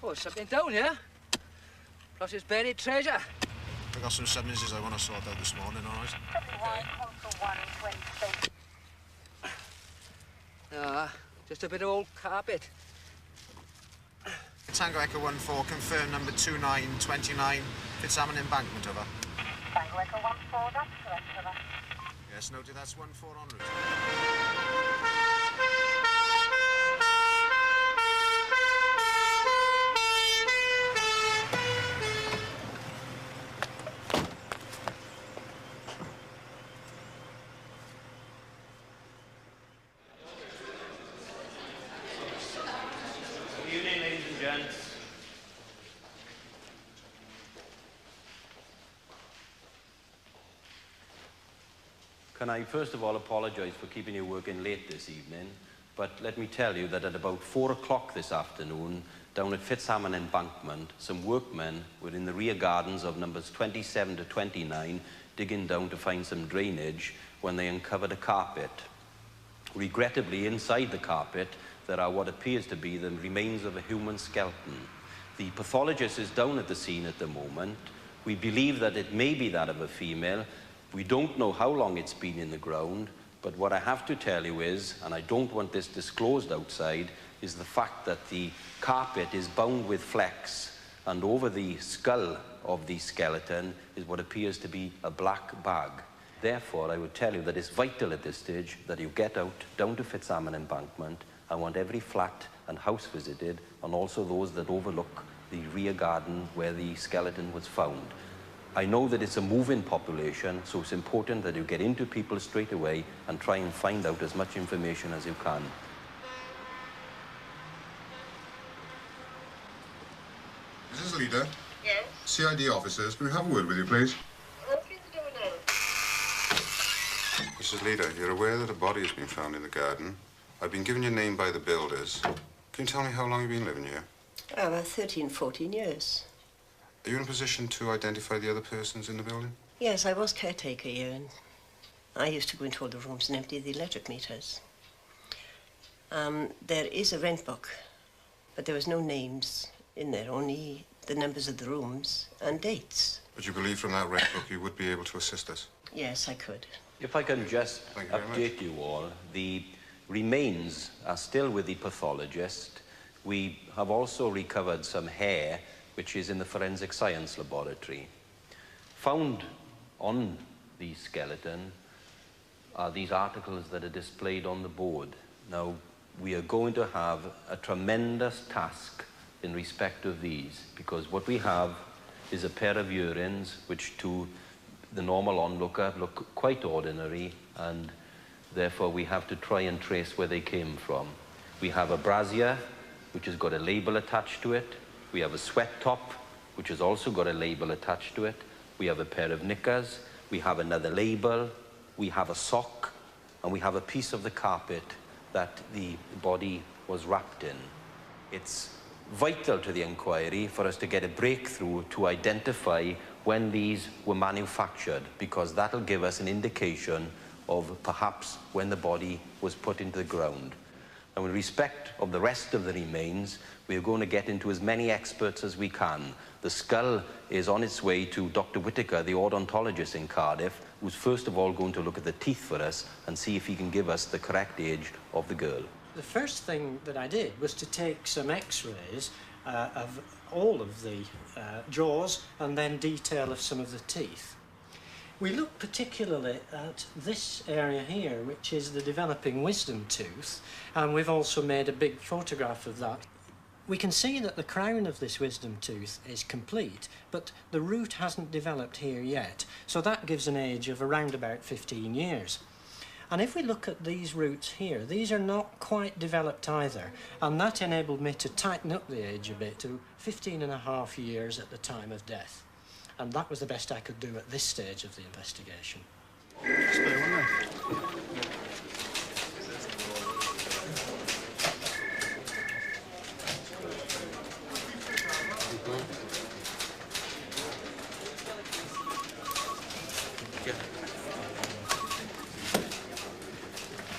Oh, there's something down here. Plus it's buried treasure. I got some summonses I want to sort out this morning, all right? Ah, just a bit of old carpet. Tango Echo 14, confirm number 2929, Fitzhammon Embankment, over. Tango Echo 14, that's correct, over. Yes, noted, that's 14 en route. Good evening, ladies and gents. Can I first of all apologise for keeping you working late this evening, but let me tell you that at about 4 o'clock this afternoon, down at Fitzhammon Embankment, some workmen were in the rear gardens of numbers 27 to 29 digging down to find some drainage when they uncovered a carpet. Regrettably, inside the carpet, there are what appears to be the remains of a human skeleton. The pathologist is down at the scene at the moment. We believe that it may be that of a female. We don't know how long it's been in the ground, but what I have to tell you is, and I don't want this disclosed outside, is the fact that the carpet is bound with flex, and over the skull of the skeleton is what appears to be a black bag. Therefore, I would tell you that it's vital at this stage that you get out, down to Fitzhammon Embankment. I want every flat and house visited, and also those that overlook the rear garden where the skeleton was found. I know that it's a moving population, so it's important that you get into people straight away and try and find out as much information as you can. Mrs. Leader? Yes? CID officers, can we have a word with you, please? What can you do now? Mrs. Leader, you're aware that a body has been found in the garden. I've been given your name by the builders. Can you tell me how long you've been living here? About 13, 14 years. Are you in a position to identify the other persons in the building? Yes, I was caretaker here, and I used to go into all the rooms and empty the electric meters. There is a rent book, but there was no names in there, only the numbers of the rooms and dates. But you believe from that rent book you would be able to assist us? Yes, I could. If I can just update you all, the remains are still with the pathologist. We have also recovered some hair, which is in the forensic science laboratory. Found on the skeleton are these articles that are displayed on the board. Now, we are going to have a tremendous task in respect of these, because what we have is a pair of urines which to the normal onlooker look quite ordinary, and therefore we have to try and trace where they came from. We have a brassiere, which has got a label attached to it. We have a sweat top, which has also got a label attached to it. We have a pair of knickers. We have another label. We have a sock. And we have a piece of the carpet that the body was wrapped in. It's vital to the inquiry for us to get a breakthrough to identify when these were manufactured, because that'll give us an indication of perhaps when the body was put into the ground. And in respect of the rest of the remains, we are going to get into as many experts as we can. The skull is on its way to Dr. Whittaker, the odontologist in Cardiff, who's first of all going to look at the teeth for us and see if he can give us the correct age of the girl. The first thing that I did was to take some x-rays of all of the jaws and then detail of some of the teeth. We look particularly at this area here, which is the developing wisdom tooth, and we've also made a big photograph of that. We can see that the crown of this wisdom tooth is complete, but the root hasn't developed here yet, so that gives an age of around about 15 years. And if we look at these roots here, these are not quite developed either, and that enabled me to tighten up the age a bit to 15.5 years at the time of death. And that was the best I could do at this stage of the investigation.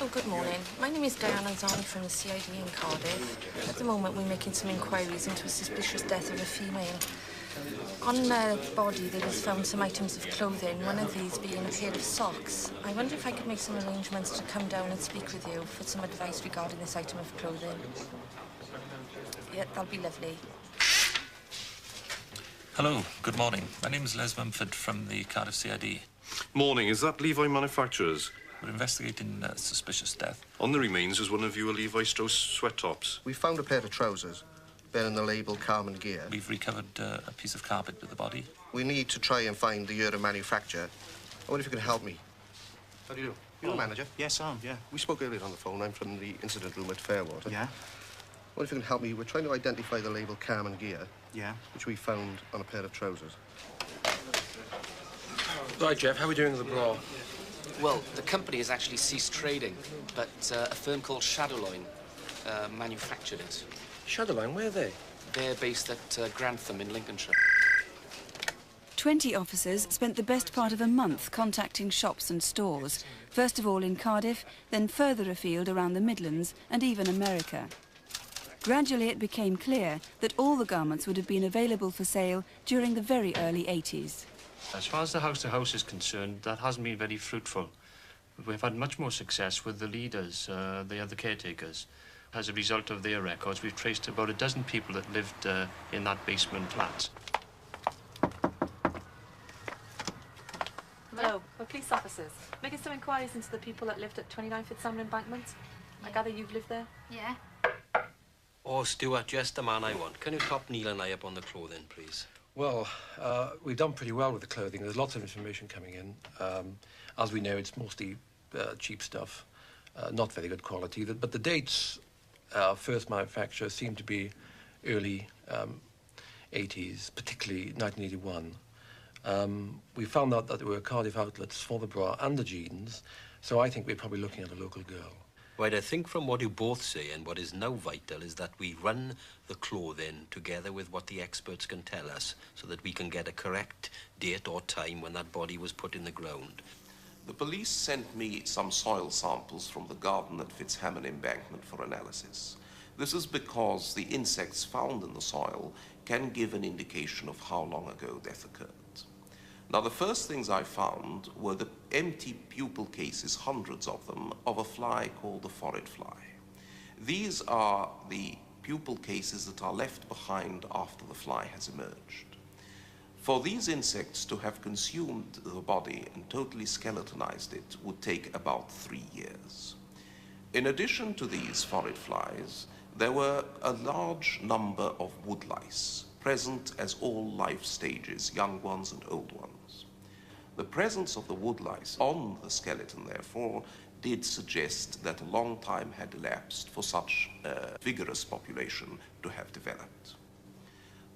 Oh, good morning. My name is is Diana Zani from the CID in Cardiff. At the moment, we're making some inquiries into a suspicious death of a female. On the body, there was found some items of clothing, one of these being a pair of socks. I wonder if I could make some arrangements to come down and speak with you for some advice regarding this item of clothing. Yeah, that'll be lovely. Hello, good morning. My name is Les Mumford from the Cardiff CID. Morning, is that Levi Manufacturers? We're investigating a suspicious death. On the remains was one of your Levi Strauss sweat tops. We found a pair of trousers bearing the label Carmen Gear. We've recovered a piece of carpet with the body. We need to try and find the year of manufacture. I wonder if you can help me. How do you do? You're the manager? Yes, I am, yeah. We spoke earlier on the phone. I'm from the incident room at Fairwater. Yeah? I wonder if you can help me. We're trying to identify the label Carmen Gear. Yeah? Which we found on a pair of trousers. Right, Jeff, how are we doing with the bra? Well, the company has actually ceased trading, but a firm called Shadowline manufactured it. Shadowline, where are they? They're based at Grantham in Lincolnshire. 20 officers spent the best part of a month contacting shops and stores, first of all in Cardiff, then further afield around the Midlands and even America. Gradually it became clear that all the garments would have been available for sale during the very early 80s. As far as the house-to-house is concerned, that hasn't been very fruitful. We've had much more success with the leaders, the other caretakers. As a result of their records, we've traced about a dozen people that lived in that basement flat. Hello, we're police officers. Making some inquiries into the people that lived at 29 Fitzsalmon Embankment. I gather you've lived there? Yeah. Oh, Stuart, just the man I want. Can you top Neil and I up on the clothing, please? Well, we've done pretty well with the clothing. There's lots of information coming in. As we know, it's mostly cheap stuff, not very good quality. But the dates, first manufacture, seem to be early 80s, particularly 1981. We found out that there were Cardiff outlets for the bra and the jeans, so I think we're probably looking at a local girl. Right, I think from what you both say and what is now vital is that we run the clothing together with what the experts can tell us so that we can get a correct date or time when that body was put in the ground. The police sent me some soil samples from the garden at Fitzsalmon Embankment for analysis. This is because the insects found in the soil can give an indication of how long ago death occurred. Now, the first things I found were the empty pupal cases, hundreds of them, of a fly called the forehead fly. These are the pupal cases that are left behind after the fly has emerged. For these insects to have consumed the body and totally skeletonized it would take about 3 years. In addition to these forehead flies, there were a large number of woodlice, present as all life stages, young ones and old ones. The presence of the woodlice on the skeleton, therefore, did suggest that a long time had elapsed for such a vigorous population to have developed.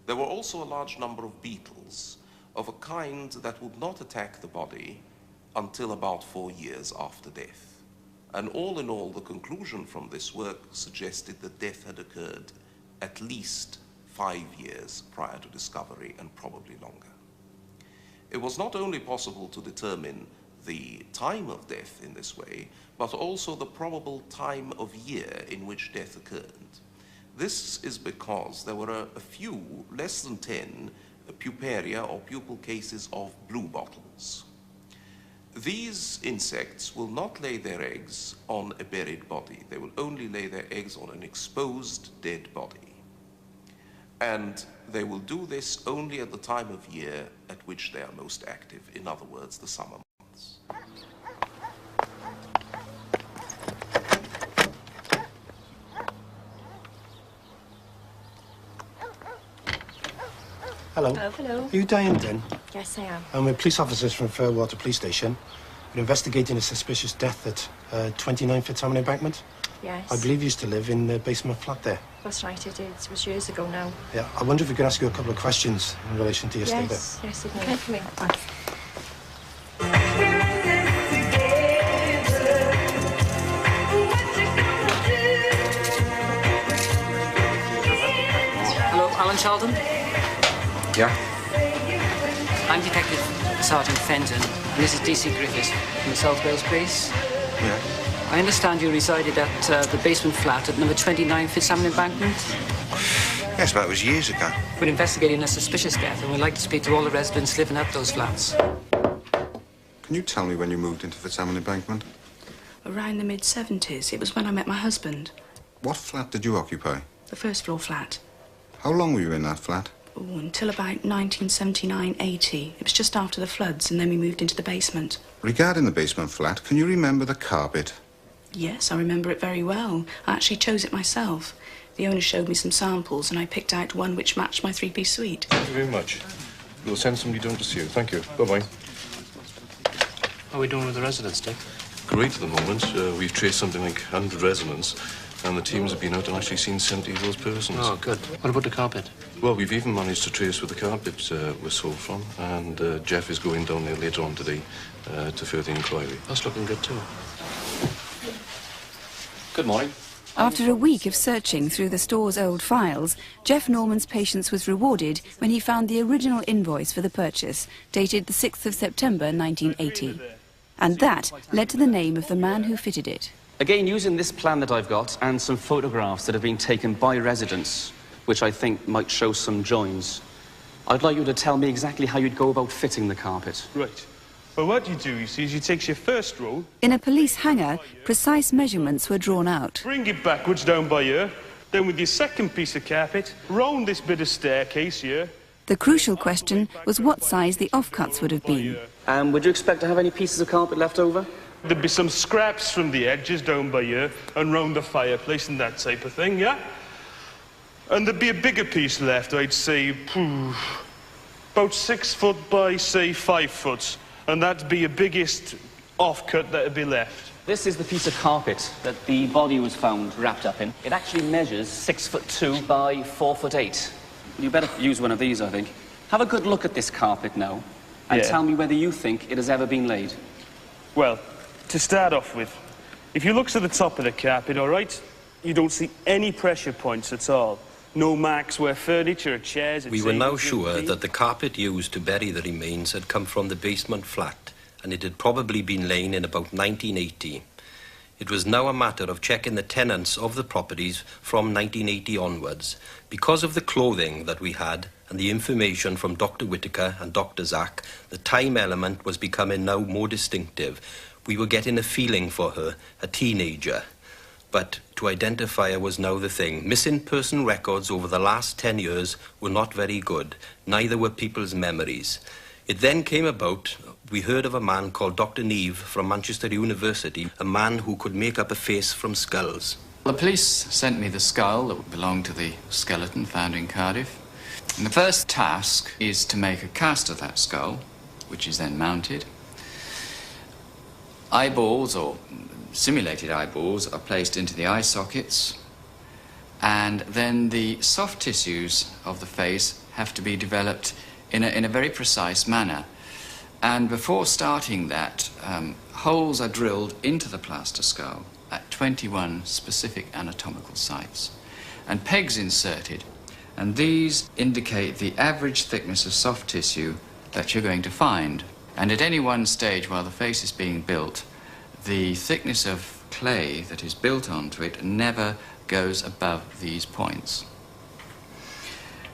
There were also a large number of beetles of a kind that would not attack the body until about 4 years after death. And all in all, the conclusion from this work suggested that death had occurred at least 5 years prior to discovery and probably longer. It was not only possible to determine the time of death in this way, but also the probable time of year in which death occurred. This is because there were a few, less than 10, puparia or pupal cases of bluebottles. These insects will not lay their eggs on a buried body. They will only lay their eggs on an exposed dead body. And they will do this only at the time of year at which they are most active, in other words, the summer months. Hello. Oh, hello. Are you Diane then? Yes, I am. And we're police officers from Fairwater Police Station. We're investigating a suspicious death at 29 Fitzsalmon Embankment. Yes. I believe you used to live in the basement flat there. That's right, I did. It was years ago now. Yeah, I wonder if we could ask you a couple of questions in relation to your stay there. Yes, yes, it may. Okay, come in. Thanks. Hello, Alan Sheldon? Yeah? I'm Detective Sergeant Fenton. This is DC Griffiths from the South Wales Police. Yeah. I understand you resided at the basement flat at number 29 Fitzhamon Embankment. Yes, but it was years ago. We're investigating a suspicious death, and we'd like to speak to all the residents living at those flats. Can you tell me when you moved into Fitzhamon Embankment? Around the mid-70s. It was when I met my husband. What flat did you occupy? The first floor flat. How long were you in that flat? Oh, until about 1979-80. It was just after the floods, and then we moved into the basement. Regarding the basement flat, can you remember the carpet? Yes, I remember it very well. I actually chose it myself. The owner showed me some samples, and I picked out one which matched my three-piece suite. Thank you very much. We'll send somebody down to see you. Thank you. Bye-bye. How are we doing with the residents, Dick? Great at the moment. We've traced something like 100 residents, and the teams have been out and actually seen 70 of those persons. Oh, good. What about the carpet? Well, we've even managed to trace where the carpet was sold from, and Jeff is going down there later on today to further inquiry. That's looking good, too. Good morning. After a week of searching through the store's old files, Jeff Norman's patience was rewarded when he found the original invoice for the purchase, dated the 6th of September 1980. And that led to the name of the man who fitted it. Again, using this plan that I've got and some photographs that have been taken by residents, which I think might show some joins, I'd like you to tell me exactly how you'd go about fitting the carpet. Right. Well, what you do, you see, is you take your first roll... In a police hangar, precise measurements were drawn out. Bring it backwards down by here. Then with your second piece of carpet, round this bit of staircase here. The crucial question was what size the offcuts would have been. Would you expect to have any pieces of carpet left over? There'd be some scraps from the edges down by here and round the fireplace and that type of thing, yeah? And there'd be a bigger piece left, I'd say, about 6 foot by, say, 5 foot. And that'd be your biggest offcut that'd be left. This is the piece of carpet that the body was found wrapped up in. It actually measures 6'2" by 4'8". You better use one of these, I think. Have a good look at this carpet now, and tell me whether you think it has ever been laid. Well, to start off with, if you look to the top of the carpet, all right, you don't see any pressure points at all. No marks where furniture or chairs... We were now sure that the carpet used to bury the remains had come from the basement flat, and it had probably been laid in about 1980. It was now a matter of checking the tenants of the properties from 1980 onwards. Because of the clothing that we had and the information from Dr. Whittaker and Dr. Zack, the time element was becoming now more distinctive. We were getting a feeling for her, a teenager. But to identify her was now the thing. Missing person records over the last 10 years were not very good. Neither were people's memories. It then came about, we heard of a man called Dr. Neve from Manchester University, a man who could make up a face from skulls. The police sent me the skull that belonged to the skeleton found in Cardiff. And the first task is to make a cast of that skull, which is then mounted. Eyeballs, or simulated eyeballs, are placed into the eye sockets, and then the soft tissues of the face have to be developed in a very precise manner. And before starting that, holes are drilled into the plaster skull at 21 specific anatomical sites, and pegs inserted, and these indicate the average thickness of soft tissue that you're going to find. And at any one stage while the face is being built, the thickness of clay that is built onto it never goes above these points.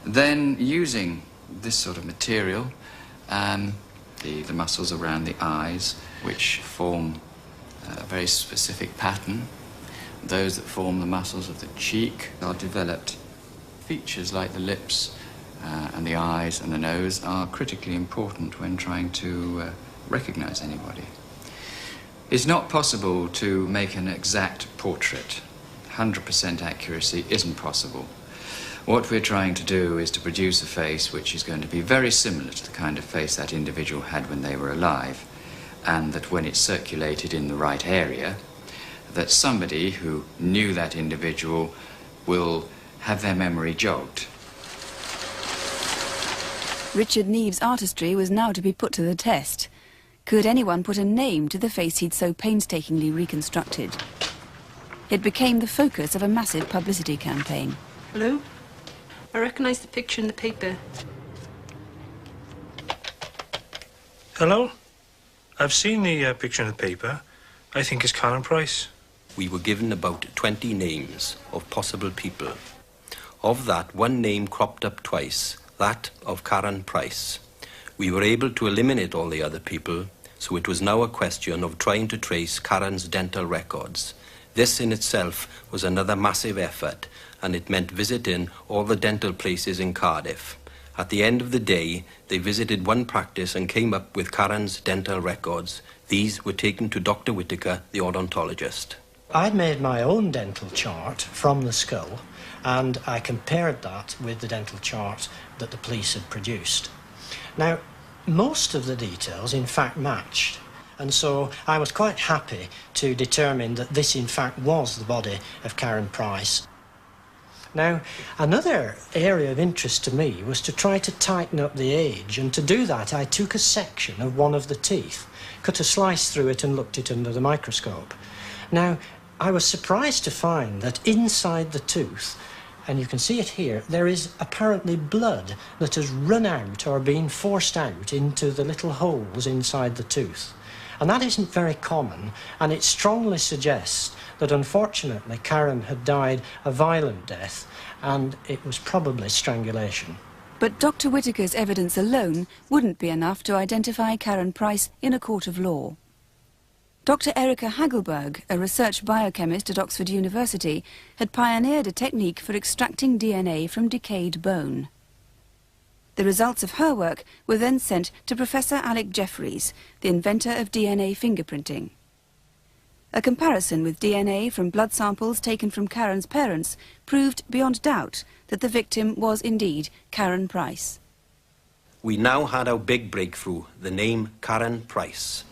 Then, using this sort of material, the muscles around the eyes, which form a very specific pattern, those that form the muscles of the cheek are developed. Features like the lips and the eyes and the nose are critically important when trying to recognize anybody. It's not possible to make an exact portrait. 100% accuracy isn't possible. What we're trying to do is to produce a face which is going to be very similar to the kind of face that individual had when they were alive, and that when it's circulated in the right area, that somebody who knew that individual will have their memory jogged. Richard Neve's artistry was now to be put to the test. Could anyone put a name to the face he'd so painstakingly reconstructed? It became the focus of a massive publicity campaign. Hello? I recognise the picture in the paper. Hello? I've seen the picture in the paper. I think it's Colin Price. we were given about 20 names of possible people. Of that, one name cropped up twice, that of Karen Price. We were able to eliminate all the other people, so it was now a question of trying to trace Karen's dental records. This in itself was another massive effort, and it meant visiting all the dental places in Cardiff. At the end of the day, they visited one practice and came up with Karen's dental records. These were taken to Dr. Whittaker, the odontologist. I'd made my own dental chart from the skull, and I compared that with the dental chart that the police had produced. Now, most of the details, in fact, matched, and so I was quite happy to determine that this, in fact, was the body of Karen Price. Now, another area of interest to me was to try to tighten up the age, and to do that I took a section of one of the teeth, cut a slice through it and looked at it under the microscope. Now, I was surprised to find that inside the tooth, and you can see it here, there is apparently blood that has run out or been forced out into the little holes inside the tooth. And that isn't very common, and it strongly suggests that unfortunately Karen had died a violent death, and it was probably strangulation. But Dr. Whittaker's evidence alone wouldn't be enough to identify Karen Price in a court of law. Dr. Erika Hagelberg, a research biochemist at Oxford University, had pioneered a technique for extracting DNA from decayed bone. The results of her work were then sent to Professor Alec Jeffreys, the inventor of DNA fingerprinting. A comparison with DNA from blood samples taken from Karen's parents proved beyond doubt that the victim was indeed Karen Price. We now had our big breakthrough, the name Karen Price.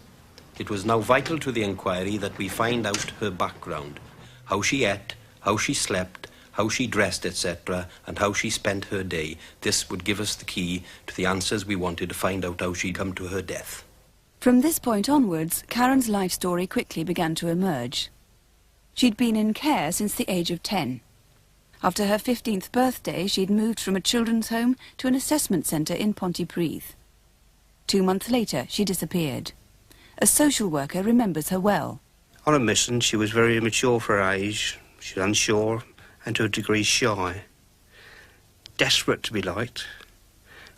It was now vital to the inquiry that we find out her background, how she ate, how she slept, how she dressed, etc., and how she spent her day. This would give us the key to the answers we wanted to find out how she'd come to her death. From this point onwards, Karen's life story quickly began to emerge. She'd been in care since the age of 10. After her 15th birthday, she'd moved from a children's home to an assessment centre in Pontypridd. 2 months later, she disappeared. A social worker remembers her well. On a mission, she was very immature for her age. She was unsure and to a degree shy. Desperate to be liked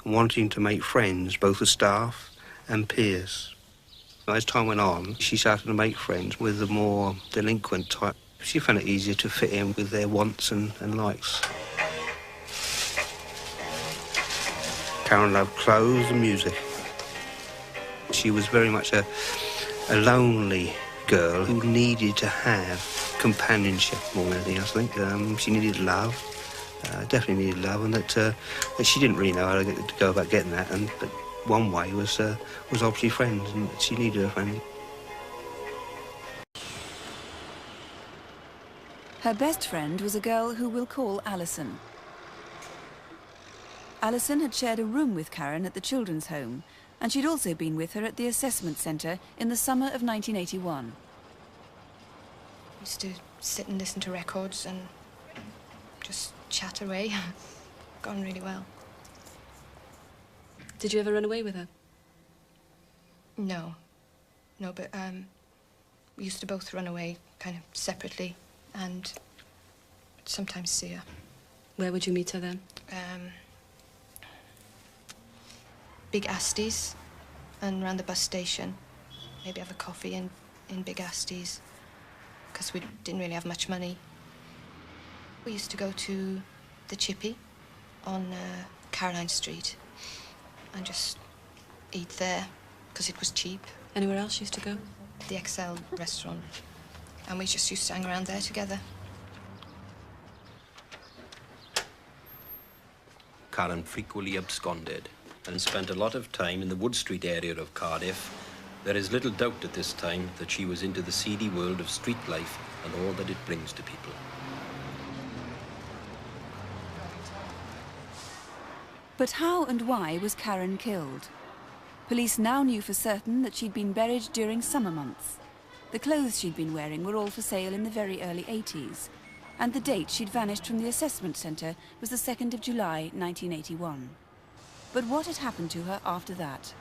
and wanting to make friends, both with staff and peers. As time went on, she started to make friends with the more delinquent type. She found it easier to fit in with their wants and likes. Karen loved clothes and music. She was very much a lonely girl who needed to have companionship more than anything else. I think she needed love, definitely needed love, and that she didn't really know how to go about getting that. But one way was obviously friends, and she needed a friend. Her best friend was a girl who we'll call Alison. Alison had shared a room with Karen at the children's home, and she'd also been with her at the assessment centre in the summer of 1981. I used to sit and listen to records and just chat away. Gone really well. Did you ever run away with her? No, but we used to both run away kind of separately and sometimes see her. Where would you meet her then? Big Asties and around the bus station. Maybe have a coffee in Big Asties because we didn't really have much money. We used to go to the Chippy on Caroline Street and just eat there because it was cheap. Anywhere else you used to go? The XL restaurant. And we just used to hang around there together. Karen frequently absconded and spent a lot of time in the Wood Street area of Cardiff. There is little doubt at this time that she was into the seedy world of street life and all that it brings to people. But how and why was Karen killed? Police now knew for certain that she'd been buried during summer months. The clothes she'd been wearing were all for sale in the very early 80s, and the date she'd vanished from the assessment centre was the 2nd of July, 1981. But what had happened to her after that?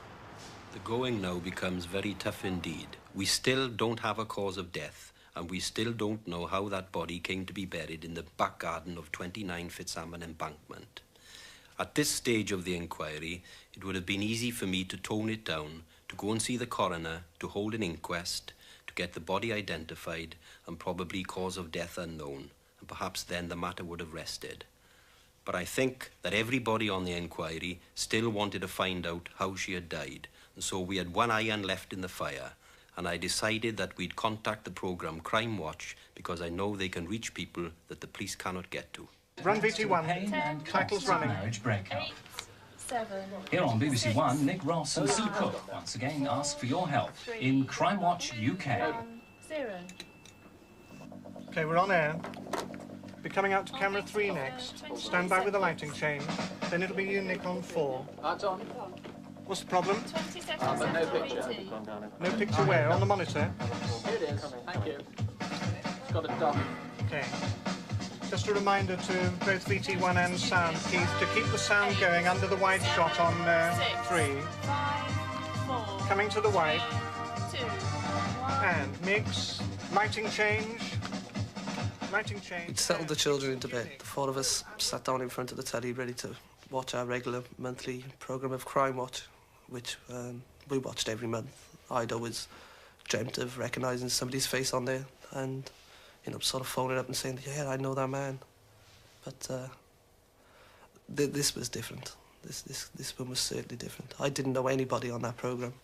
The going now becomes very tough indeed. We still don't have a cause of death, and we still don't know how that body came to be buried in the back garden of 29 Fitzhamon Embankment. At this stage of the inquiry, it would have been easy for me to tone it down, to go and see the coroner, to hold an inquest, to get the body identified, and probably cause of death unknown, and perhaps then the matter would have rested. But I think that everybody on the inquiry still wanted to find out how she had died, and so we had one iron left in the fire, and I decided that we'd contact the programme Crimewatch because I know they can reach people that the police cannot get to. Run VT1. Title's running. Marriage breakup. 8, 7. Here on BBC One, Nick Ross and Sue Cook once again ask for your help in Crimewatch UK. 0. Okay, we're on air. Be coming out to camera 3 next. Stand by with the lighting change. Then it'll be you, Nick, on 4. That's on. What's the problem? 20 seconds but no after picture. BT. No picture where? On the monitor? Here it is. Thank you. It's got a dot. Okay. Just a reminder to both VT1 and sound, Keith, to keep the sound going under the wide shot on 3. 5, 4. Coming to the wide. 2, 1. And mix. Lighting change. Lighting change. We'd settled the children into bed. The 4 of us sat down in front of the telly ready to watch our regular monthly programme of Crimewatch, which we watched every month. I'd always dreamt of recognising somebody's face on there and, you know, sort of phoning up and saying, yeah, I know that man. But this was different. This one was certainly different. I didn't know anybody on that programme,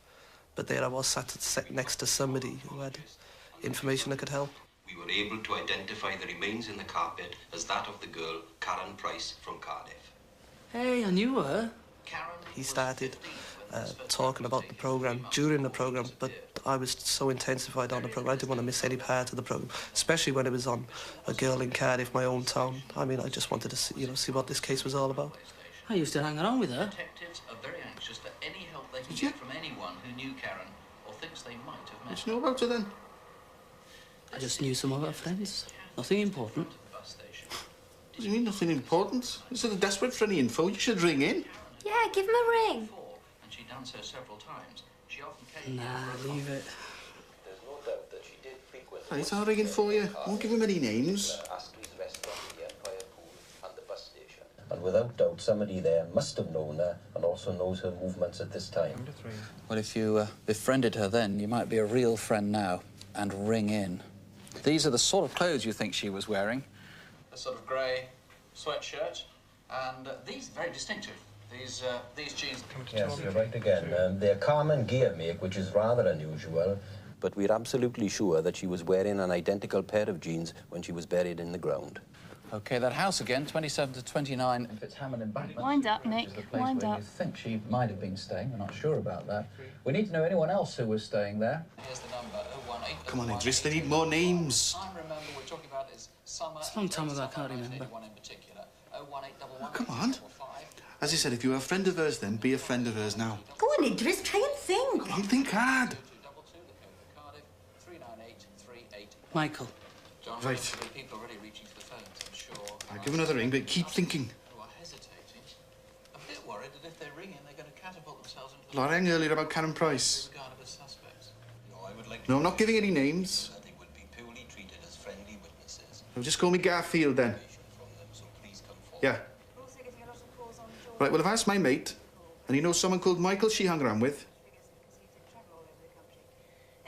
but there I was sat next to somebody who had information that could help. We were able to identify the remains in the carpet as that of the girl, Karen Price, from Cardiff. Hey, I knew her. He started talking about the programme during the programme, but I was so intensified on the programme, I didn't want to miss any part of the programme, especially when it was on a girl in Cardiff, my own town. I mean, I just wanted to see, see what this case was all about. I used to hang around with her. Detectives are very anxious for any help they can get from anyone who knew Karen or thinks they might have met. What do you know about her then? I just knew some of her friends. Nothing important. What do you mean, nothing important? Instead of desperate for any info, you should ring in. Yeah, give him a ring. And she'd done so several times. She often came. Nah, leave it. There's no doubt that she did frequent. Right, I'll ring in for you. I won't give him any names. And without doubt, somebody there must have known her and also knows her movements at this time. Well, if you befriended her then, you might be a real friend now and ring in. These are the sort of clothes you think she was wearing. A sort of grey sweatshirt, and these very distinctive. These jeans. Yes, you're right again. They're Carmen gear make, which is rather unusual. But we're absolutely sure that she was wearing an identical pair of jeans when she was buried in the ground. OK, that house again, 27 to 29 Fitzhamon Embankment. Wind up, Nick. Is the place Wind where up. you think she might have been staying. We're not sure about that. We need to know anyone else who was staying there. Here's the number, 018. Come on, Idris, they need more names. I remember we're talking about is summer. It's a long time ago, I can't remember. One in particular. 01811. Come on. As I said, if you're a friend of hers then, be a friend of hers now. Go on, Idris, try and think. Come on, think hard. Michael. John, Right. people already reaching for the phones, I'm sure. I'll give another ring, but keep thinking. Who are hesitating. A bit worried that if they ring in, they're going to catapult themselves into the Well, I rang earlier about Karen Price. regard of as suspects. No, I would like No, I'm not giving any names. that they would be purely treated as friendly witnesses. No, just call me Garfield then. Yeah. Right, well, I've asked my mate, and he knows someone called Michael she hung around with.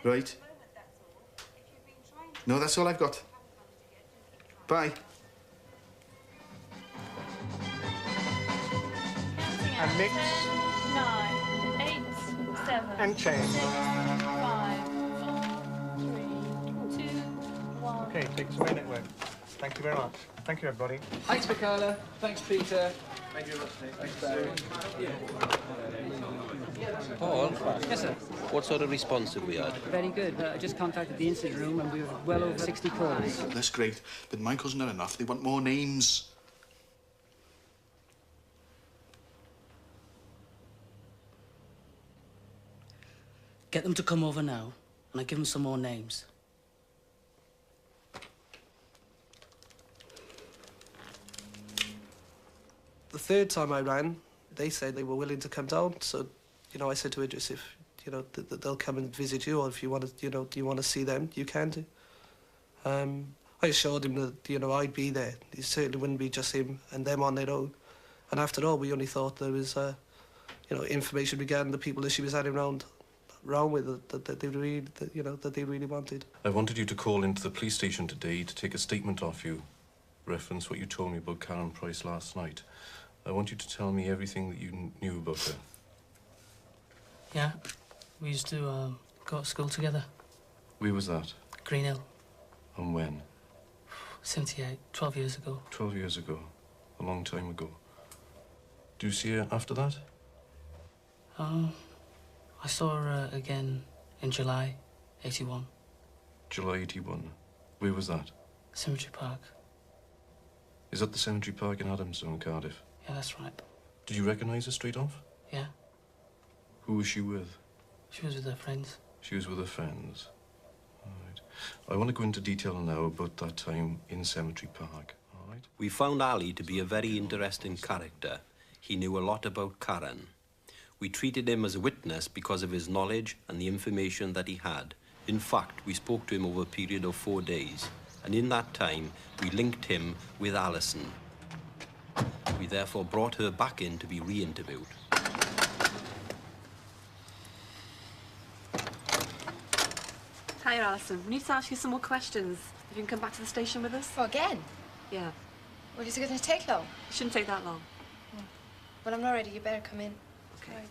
Right. No, that's all I've got. Bye. And mix. 9, 8, 7. And change. 6, 5, 4, 3, 2, 1. Okay, takes away network. Thank you very much. Thank you, everybody. Thanks, Michaela. Thanks, Peter. Thank you very much. Thanks, Barry. Paul? Yes, sir. What sort of response did we had? Very good. I just contacted the incident room and we were well over 60 calls. That's great, but Michael's not enough. They want more names. Get them to come over now and I give them some more names. The third time I ran, they said they were willing to come down. So, I said to Idris, if, they'll come and visit you, or if you want to, you want to see them, you can do. I assured him that, you know, I'd be there. It certainly wouldn't be just him and them on their own. And after all, we only thought there was, you know, information regarding the people that she was having round with that they really, you know, that they really wanted. I wanted you to call into the police station today to take a statement off you, reference what you told me about Karen Price last night. I want you to tell me everything that you knew about her. Yeah, we used to go to school together. Where was that? Green Hill. And when? 78, 12 years ago. 12 years ago. A long time ago. Do you see her after that? I saw her again in July 81. July 81. Where was that? Cemetery Park. Is that the Cemetery Park in Adamstown, Cardiff? Yeah, that's right. Did you recognise her straight off? Yeah. Who was she with? She was with her friends. She was with her friends. All right. I want to go into detail now about that time in Cemetery Park, all right? We found Ali to be a very interesting character. He knew a lot about Karen. We treated him as a witness because of his knowledge and the information that he had. In fact, we spoke to him over a period of 4 days, and in that time, we linked him with Alison. We therefore brought her back in to be re-interviewed. Hiya, Alison. We need to ask you some more questions. If you can come back to the station with us. Oh, again? Yeah. Well, is it going to take long? It shouldn't take that long. Well, I'm not ready. You better come in. Okay.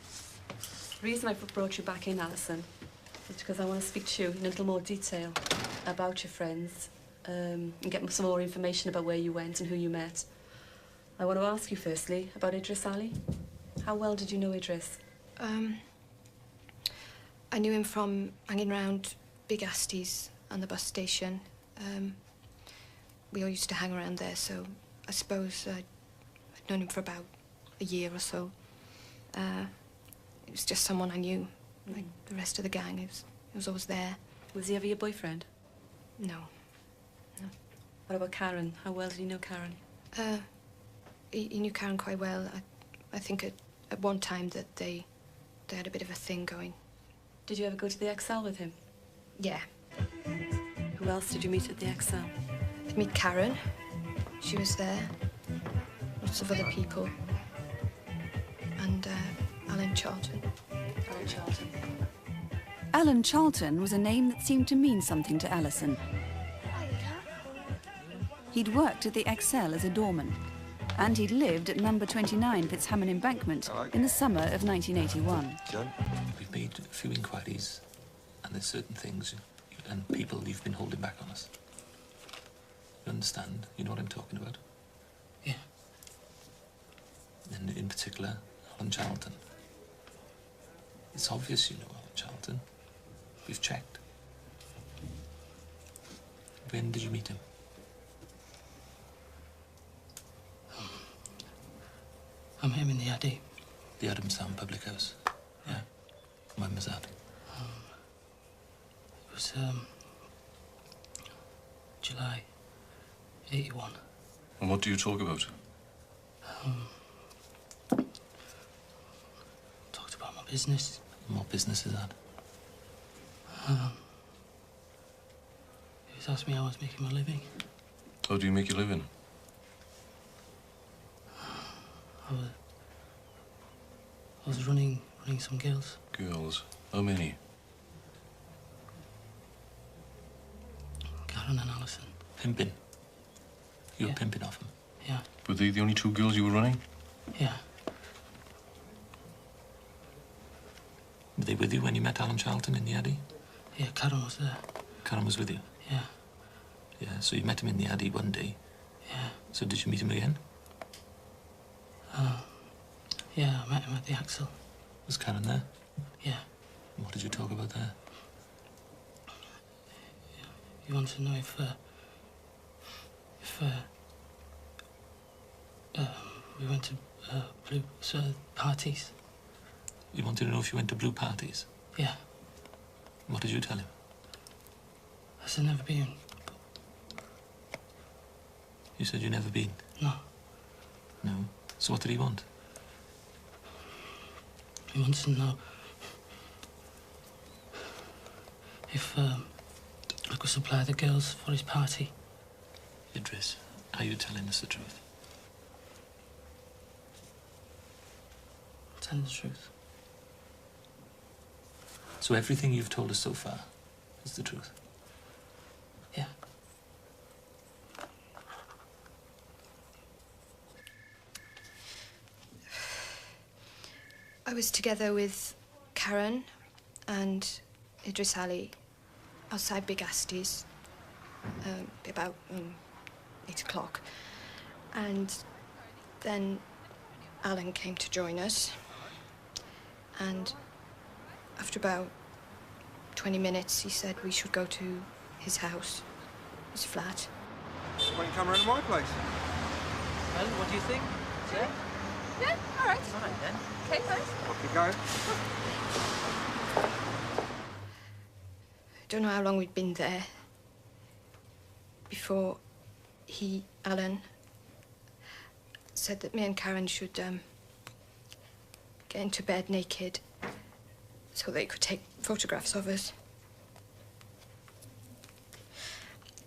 The reason I've brought you back in, Alison, is because I want to speak to you in a little more detail about your friends and get some more information about where you went and who you met. I want to ask you firstly about Idris Ali. How well did you know Idris? I knew him from hanging around Big Asties and the bus station. We all used to hang around there, so I suppose I'd known him for about a year or so. It was just someone I knew, like the rest of the gang. He was always there. Was he ever your boyfriend? No. No. What about Karen? How well did he know Karen? He knew Karen quite well. I think at one time that they had a bit of a thing going. Did you ever go to the XL with him? Yeah. Who else did you meet at the XL? I'd meet Karen. She was there. Lots of other people. And Alan Charlton. Alan Charlton. Alan Charlton was a name that seemed to mean something to Alison. He'd worked at the XL as a doorman, and he'd lived at number 29 Fitzhamon Embankment in the summer of 1981. John, we've made a few inquiries, and there's certain things and people you've been holding back on us. You understand? You know what I'm talking about? Yeah. And in particular, Alan Charlton. It's obvious you know Alan Charlton. We've checked. When did you meet him? I met him in the Addy. The Adamstown Public House? Yeah. When was that? It was, July 81. And what do you talk about? Talked about my business. And what business is that? He was asking me how I was making my living. How do you make your living? I was running some girls. Girls? How many? Karen and Alison. Pimping? You were pimping off them? Yeah. Were they the only two girls you were running? Yeah. Were they with you when you met Alan Charlton in the Addy? Yeah, Karen was there. Karen was with you? Yeah. Yeah, so you met him in the Addy one day? Yeah. So did you meet him again? Yeah, I met him at the Axel. Was Karen there? Yeah. And what did you talk about there? He wanted to know if we went to blue parties. You wanted to know if you went to blue parties? Yeah. What did you tell him? I said never been. You said you'd never been? No. No? So what did he want? He wanted to know if I could supply the girls for his party. Idris, are you telling us the truth? Tell the truth. So everything you've told us so far is the truth? Yeah. I was together with Karen and Idris Ali outside Big Asties about 8 o'clock. And then Alan came to join us. And after about 20 minutes, he said we should go to his house, his flat. Why don't you come around to my place? Well, what do you think? Yeah? Yeah, all right. Fine, then. Okay, thanks. Off you go. I don't know how long we'd been there before Alan, said that me and Karen should get into bed naked so they could take photographs of us.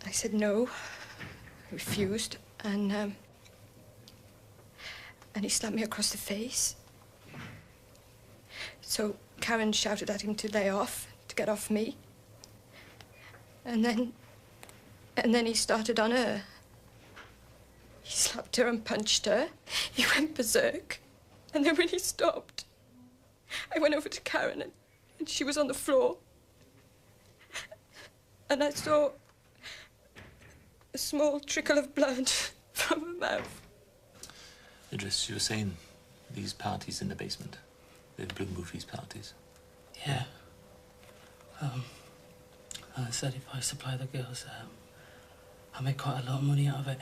I said no, I refused, and he slapped me across the face. So Karen shouted at him to lay off, to get off me. And then he started on her. He slapped her and punched her. He went berserk. And then when he stopped, I went over to Karen and she was on the floor. And I saw a small trickle of blood from her mouth. Idris, you were saying these parties in the basement, they're Blue Movies parties. Yeah. I said if I supply the girls, I make quite a lot of money out of it.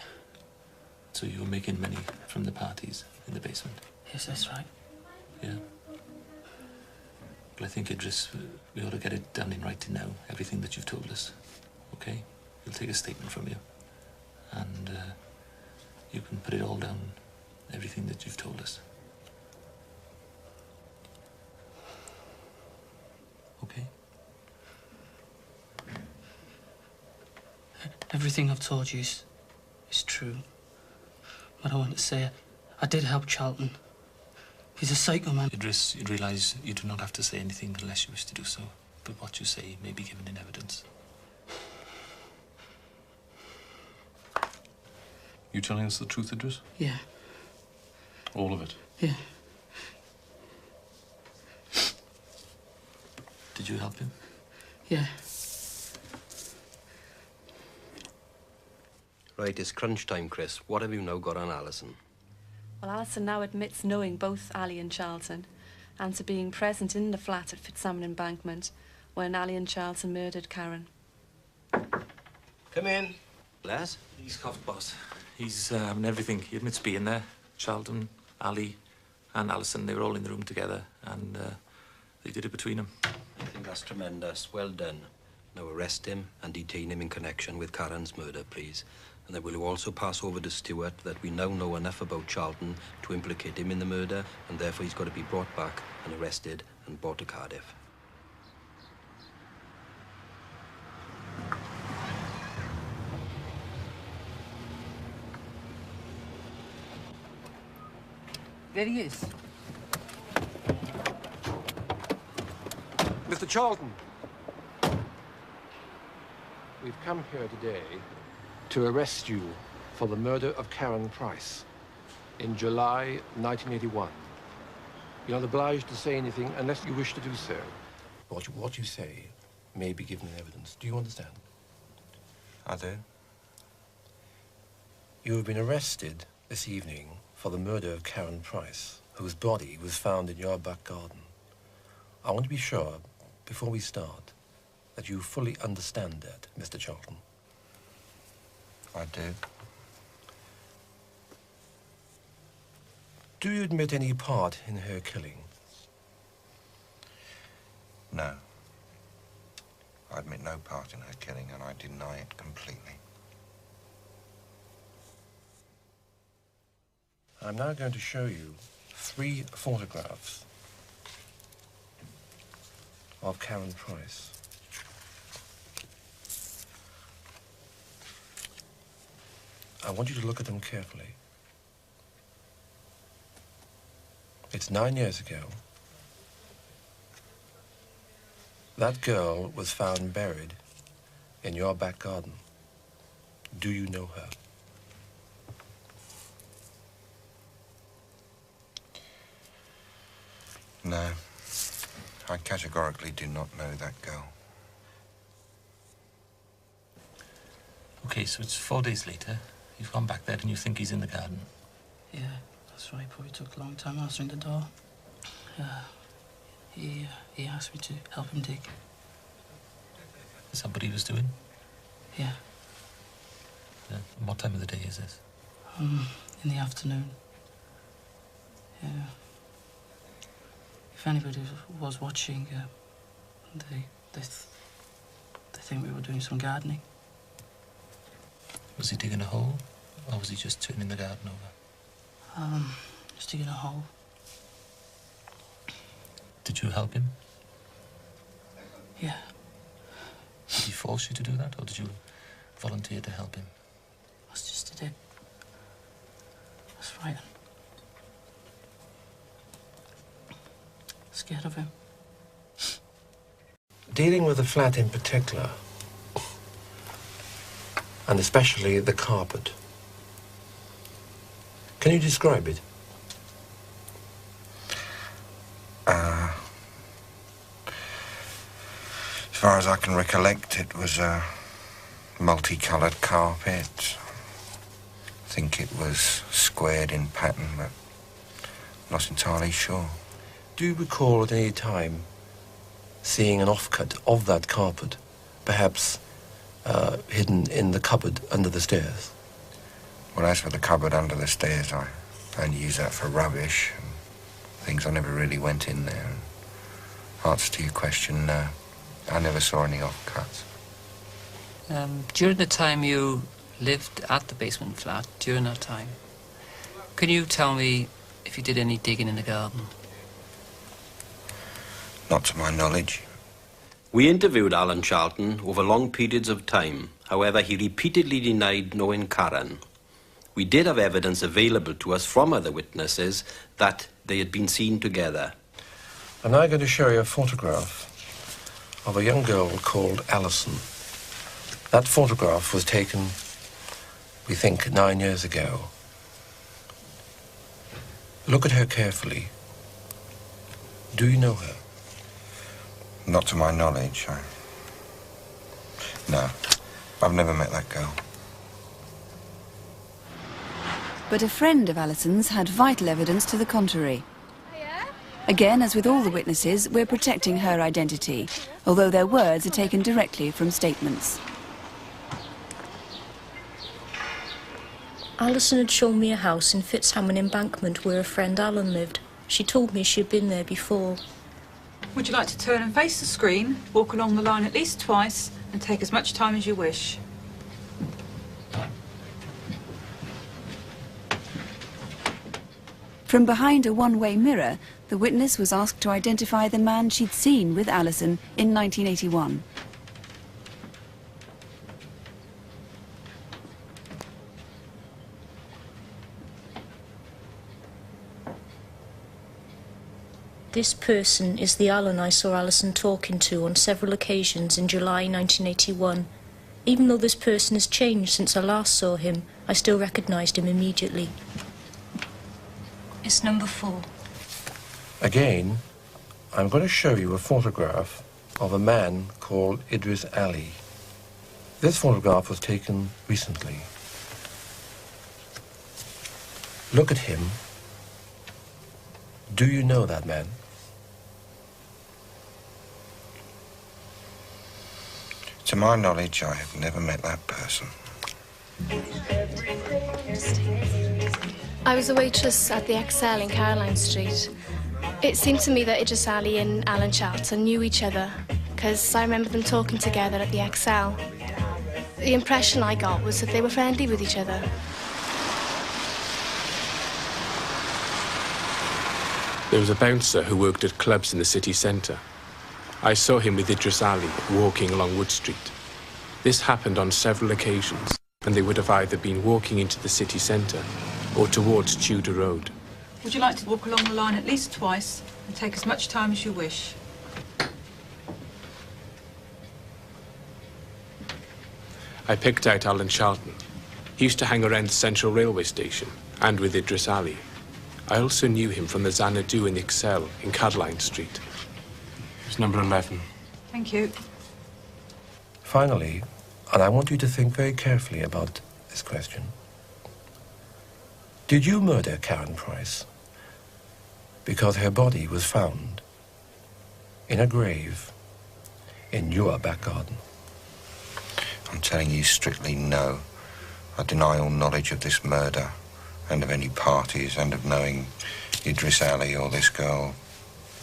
So you were making money from the parties in the basement? Yes, that's right. Yeah. Well, I think, Idris, we ought to get it down in writing now, everything that you've told us. Okay? We'll take a statement from you. And you can put it all down, everything that you've told us. Okay? Everything I've told you is true. But I want to say I did help Charlton. He's a psycho man. Idris, you realise you do not have to say anything unless you wish to do so. But what you say may be given in evidence. You telling us the truth, Idris? Yeah. All of it? Yeah. Did you help him? Yeah. Right, it's crunch time, Chris. What have you now got on Alison? Well, Alison now admits knowing both Ali and Charlton and to being present in the flat at Fitzsalmon Embankment when Ali and Charlton murdered Karen. Come in. Les? He's coughed, boss. He's everything. He admits being there. Charlton, Ali, and Alison, they were all in the room together, and they did it between them. I think that's tremendous. Well done. Now arrest him and detain him in connection with Karen's murder, please. And then will you also pass over to Stewart that we now know enough about Charlton to implicate him in the murder, and therefore he's got to be brought back and arrested and brought to Cardiff. There he is. Mr. Charlton. We've come here today to arrest you for the murder of Karen Price in July 1981. You're not obliged to say anything unless you wish to do so. What you say may be given in evidence. Do you understand? I do. You have been arrested this evening for the murder of Karen Price, whose body was found in your back garden. I want to be sure, before we start, that you fully understand that, Mr. Charlton. I do. Do you admit any part in her killing? No. I admit no part in her killing, and I deny it completely. I'm now going to show you 3 photographs of Karen Price. I want you to look at them carefully. It's 9 years ago. That girl was found buried in your back garden. Do you know her? No. I categorically do not know that girl. Okay, so it's 4 days later. You've gone back there and you think he's in the garden. Yeah, that's right. Probably took a long time answering the door. He asked me to help him dig. Is that what he was doing? Yeah. Yeah. And what time of the day is this? In the afternoon. Yeah. If anybody was watching, they think we were doing some gardening. Was he digging a hole, or was he just turning the garden over? Just digging a hole. Did you help him? Yeah. Did he force you to do that, or did you volunteer to help him? I just did it. That's right. Scared of him. Dealing with the flat in particular, and especially the carpet, can you describe it? As far as I can recollect, it was a multicoloured carpet. I think it was squared in pattern, but not entirely sure. Do you recall at any time seeing an offcut of that carpet, perhaps hidden in the cupboard under the stairs? Well, as for the cupboard under the stairs, I only use that for rubbish and things. I never really went in there. Answer to your question, no. I never saw any offcuts. During the time you lived at the basement flat, during that time, can you tell me if you did any digging in the garden? Not to my knowledge. We interviewed Alan Charlton over long periods of time. However, he repeatedly denied knowing Karen. We did have evidence available to us from other witnesses that they had been seen together. I'm now going to show you a photograph of a young girl called Alison. That photograph was taken, we think, 9 years ago. Look at her carefully. Do you know her? Not to my knowledge. No, I've never met that girl. But a friend of Alison's had vital evidence to the contrary. Again, as with all the witnesses, we're protecting her identity, although their words are taken directly from statements. Alison had shown me a house in Fitzhammon Embankment where a friend Alan lived. She told me she'd been there before. Would you like to turn and face the screen, walk along the line at least twice, and take as much time as you wish? From behind a one-way mirror, the witness was asked to identify the man she'd seen with Alison in 1981. This person is the Alan I saw Alison talking to on several occasions in July 1981. Even though this person has changed since I last saw him, I still recognised him immediately. It's number 4. Again, I'm going to show you a photograph of a man called Idris Ali. This photograph was taken recently. Look at him. Do you know that man? To my knowledge, I have never met that person. I was a waitress at the Excel in Caroline Street. It seemed to me that Idris Ali and Alan Charlton knew each other, because I remember them talking together at the Excel. The impression I got was that they were friendly with each other. There was a bouncer who worked at clubs in the city centre. I saw him with Idris Ali walking along Wood Street. This happened on several occasions, and they would have either been walking into the city centre or towards Tudor Road. Would you like to walk along the line at least twice and take as much time as you wish? I picked out Alan Charlton. He used to hang around the Central Railway Station and with Idris Ali. I also knew him from the Xanadu in the Excel in Cadeline Street. It's number 11. Thank you. Finally, and I want you to think very carefully about this question. Did you murder Karen Price because her body was found in a grave in your back garden? I'm telling you strictly no. I deny all knowledge of this murder and of any parties and of knowing Idris Ali or this girl.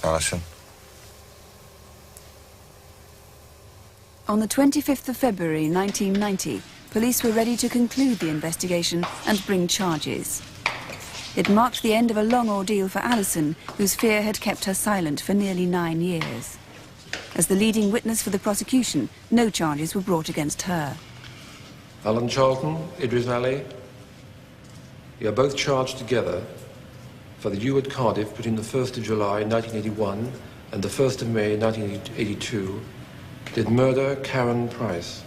Alison? On the 25th of February 1990, police were ready to conclude the investigation and bring charges. It marked the end of a long ordeal for Alison, whose fear had kept her silent for nearly 9 years. As the leading witness for the prosecution, no charges were brought against her. Alan Charlton, Idris Ali, you are both charged together for the you at Cardiff between the 1st of July 1981 and the 1st of May 1982 did murder Karen Price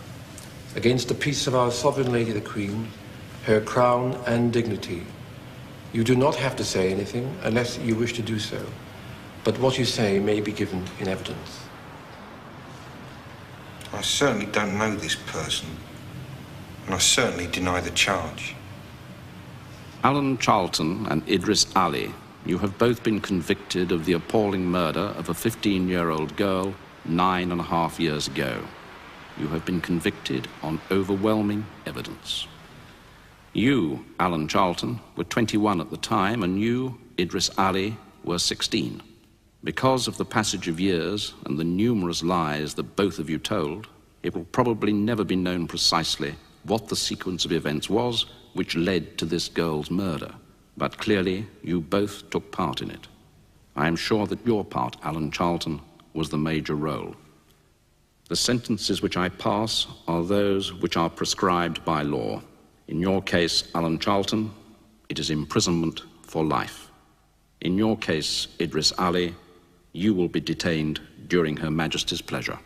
against a piece of our sovereign lady the Queen, her crown and dignity. You do not have to say anything unless you wish to do so, but what you say may be given in evidence. I certainly don't know this person, and I certainly deny the charge. Alan Charlton and Idris Ali, you have both been convicted of the appalling murder of a 15-year-old girl 9.5 years ago. You have been convicted on overwhelming evidence. You, Alan Charlton, were 21 at the time, and you, Idris Ali, were 16. Because of the passage of years and the numerous lies that both of you told, it will probably never be known precisely what the sequence of events was which led to this girl's murder. But clearly, you both took part in it. I am sure that your part, Alan Charlton, was the major role. The sentences which I pass are those which are prescribed by law. In your case, Alan Charlton, it is imprisonment for life. In your case, Idris Ali, you will be detained during Her Majesty's pleasure.